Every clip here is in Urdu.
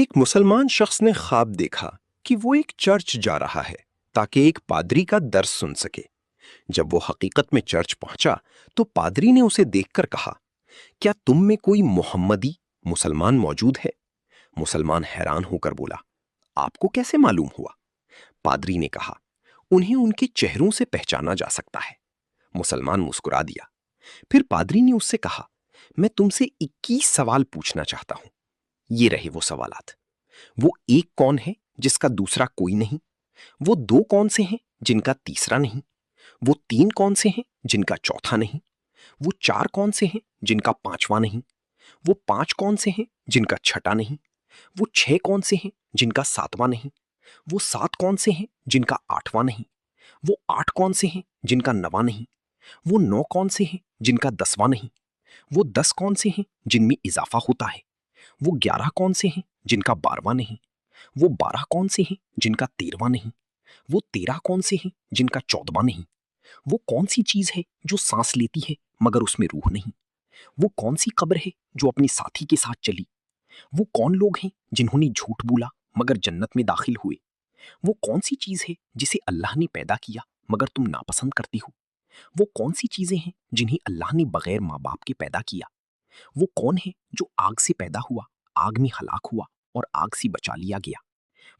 ایک مسلمان شخص نے خواب دیکھا کہ وہ ایک چرچ جا رہا ہے تاکہ ایک پادری کا درس سن سکے۔ جب وہ حقیقت میں چرچ پہنچا تو پادری نے اسے دیکھ کر کہا، کیا تم میں کوئی محمدی مسلمان موجود ہے؟ مسلمان حیران ہو کر بولا، آپ کو کیسے معلوم ہوا؟ پادری نے کہا، انہیں ان کے چہروں سے پہچانا جا سکتا ہے۔ مسلمان مسکرا دیا۔ پھر پادری نے اس سے کہا، میں تم سے 21 سوال پوچھنا چاہتا ہوں۔ یہ رہے وہ سوالات۔ وہ ایک کون ہے جس کا دوسرا کوئی نہیں؟ وہ دو کون سے ہیں جن کا تیسرا نہیں؟ وہ تین کون سے ہیں جن کا چوتھا نہیں؟ وہ چار کون سے ہیں جن کا پانچواں نہیں؟ وہ پانچ کون سے ہیں جن کا چھٹا نہیں؟ وہ چھ کون سے ہیں جن کا ساتواں نہیں؟ وہ سات کون سے ہیں جن کا آٹھواں نہیں؟ وہ آٹھ کون سے ہیں جن کا نواں نہیں؟ وہ نو کون سے ہیں جن کا دسواں نہیں؟ وہ 10 کون سے ہیں جن میں اضافہ ہوتا ہے؟ وہ 11 کون سے ہیں جن کا 12واں نہیں؟ وہ 12 کون سے ہیں جن کا 13واں نہیں؟ وہ 13 کون سے ہیں جن کا 14واں نہیں؟ وہ کون سی چیز ہے جو سانس لیتی ہے مگر اس میں روح نہیں؟ وہ کون سی قبر ہے جو اپنے ساتھی کے ساتھ چلی؟ وہ کون لوگ ہیں جنہوں نے جھوٹ بولا مگر جنت میں داخل ہوئے؟ وہ کون سی چیز ہے جسے اللہ نے پیدا کیا مگر تم ناپسند کرتی ہو؟ وہ کون سی چیزیں ہیں جنہیں اللہ نے بغیر ماں باپ کے پیدا کیا؟ وہ کون ہے جو آگ سے پیدا ہوا، آگ میں ہلاک ہوا اور آگ سے بچا لیا گیا؟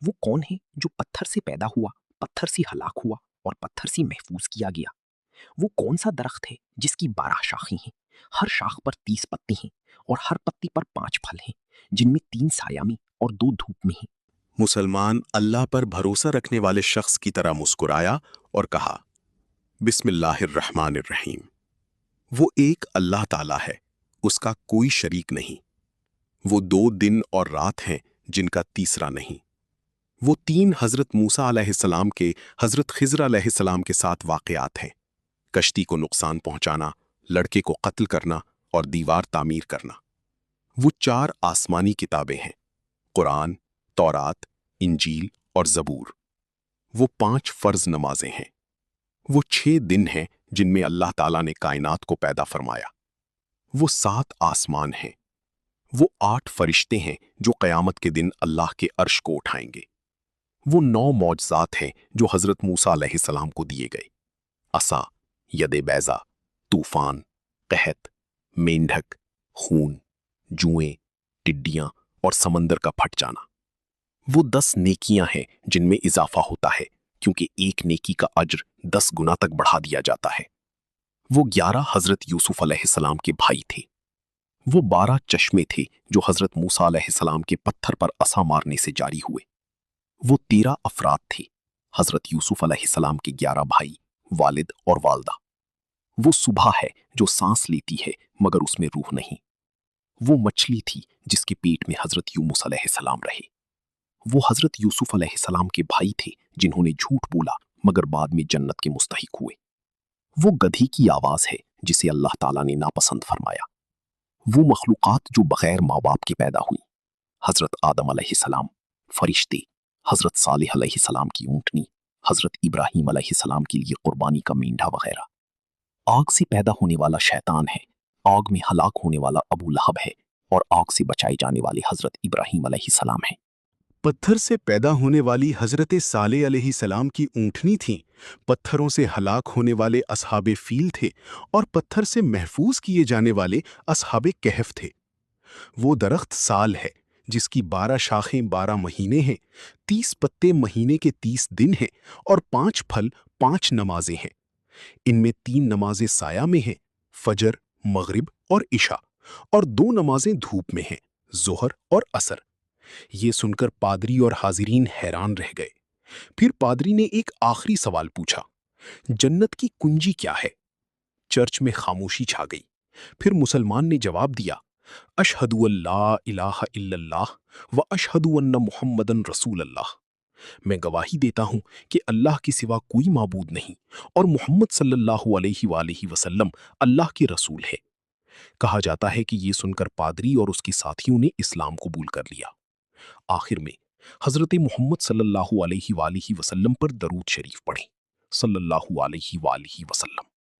وہ کون ہے جو پتھر سے پیدا ہوا، پتھر سے ہلاک ہوا اور پتھر سے محفوظ کیا گیا؟ وہ کون سا درخت ہے جس کی 12 شاخیں ہیں، ہر شاخ پر 30 پتے ہیں اور ہر پتی پر 5 پھل ہیں، جن میں 3 سایہ میں اور 2 دھوپ میں ہیں؟ مسلمان اللہ پر بھروسہ رکھنے والے شخص کی طرح مسکرایا اور کہا، بسم اللہ الرحمن الرحیم۔ وہ ایک اللہ تعالیٰ ہے، اس کا کوئی شریک نہیں۔ وہ 2 دن اور رات ہیں جن کا تیسرا نہیں۔ وہ 3 حضرت موسیٰ علیہ السلام کے حضرت خضر علیہ السلام کے ساتھ واقعات ہیں: کشتی کو نقصان پہنچانا، لڑکے کو قتل کرنا اور دیوار تعمیر کرنا۔ وہ 4 آسمانی کتابیں ہیں: قرآن، تورات، انجیل اور زبور۔ وہ 5 فرض نمازیں ہیں۔ وہ 6 دن ہیں جن میں اللہ تعالیٰ نے کائنات کو پیدا فرمایا۔ وہ 7 آسمان ہیں۔ وہ 8 فرشتے ہیں جو قیامت کے دن اللہ کے عرش کو اٹھائیں گے۔ وہ 9 معجزات ہیں جو حضرت موسیٰ علیہ السلام کو دیے گئے: عصا، ید بیضا، طوفان، قحط، مینڈھک، خون، جوئیں، ٹڈیاں اور سمندر کا پھٹ جانا۔ وہ 10 نیکیاں ہیں جن میں اضافہ ہوتا ہے کیونکہ ایک نیکی کا اجر 10 گنا تک بڑھا دیا جاتا ہے۔ وہ 11 حضرت یوسف علیہ السلام کے بھائی تھے۔ وہ 12 چشمے تھے جو حضرت موسیٰ علیہ السلام کے پتھر پر عصا مارنے سے جاری ہوئے۔ وہ 13 افراد تھے: حضرت یوسف علیہ السلام کے 11 بھائی، والد اور والدہ۔ وہ صبح ہے جو سانس لیتی ہے مگر اس میں روح نہیں۔ وہ مچھلی تھی جس کے پیٹ میں حضرت یونس علیہ السلام رہے۔ وہ حضرت یوسف علیہ السلام کے بھائی تھے جنہوں نے جھوٹ بولا مگر بعد میں جنت کے مستحق ہوئے۔ وہ گدھی کی آواز ہے جسے اللہ تعالیٰ نے ناپسند فرمایا۔ وہ مخلوقات جو بغیر ماں باپ کے پیدا ہوئی: حضرت آدم علیہ السلام، فرشتے، حضرت صالح علیہ السلام کی اونٹنی، حضرت ابراہیم علیہ السلام کے لیے قربانی کا مینڈھا وغیرہ۔ آگ سے پیدا ہونے والا شیطان ہے، آگ میں ہلاک ہونے والا ابو لہب ہے اور آگ سے بچائے جانے والے حضرت ابراہیم علیہ السلام ہیں۔ پتھر سے پیدا ہونے والی حضرت صالح علیہ السلام کی اونٹنی تھیں، پتھروں سے ہلاک ہونے والے اصحاب فیل تھے اور پتھر سے محفوظ کیے جانے والے اصحاب کہف تھے۔ وہ درخت سال ہے جس کی 12 شاخیں 12 مہینے ہیں، 30 پتے مہینے کے 30 دن ہیں اور 5 پھل 5 نمازیں ہیں۔ ان میں 3 نمازیں سایہ میں ہیں، فجر، مغرب اور عشاء، اور 2 نمازیں دھوپ میں ہیں، ظہر اور عصر۔ یہ سن کر پادری اور حاضرین حیران رہ گئے۔ پھر پادری نے ایک آخری سوال پوچھا، جنت کی کنجی کیا ہے؟ چرچ میں خاموشی چھا گئی۔ پھر مسلمان نے جواب دیا، اشہد ان لا الہ الا اللہ و اشہد ان محمدن رسول اللہ۔ میں گواہی دیتا ہوں کہ اللہ کے سوا کوئی معبود نہیں اور محمد صلی اللہ علیہ وآلہ وسلم اللہ کے رسول ہے۔ کہا جاتا ہے کہ یہ سن کر پادری اور اس کے ساتھیوں نے اسلام قبول کر لیا۔ آخر میں حضرت محمد صلی اللہ علیہ وآلہ وسلم پر درود شریف پڑھیں، صلی اللہ علیہ وآلہ وسلم۔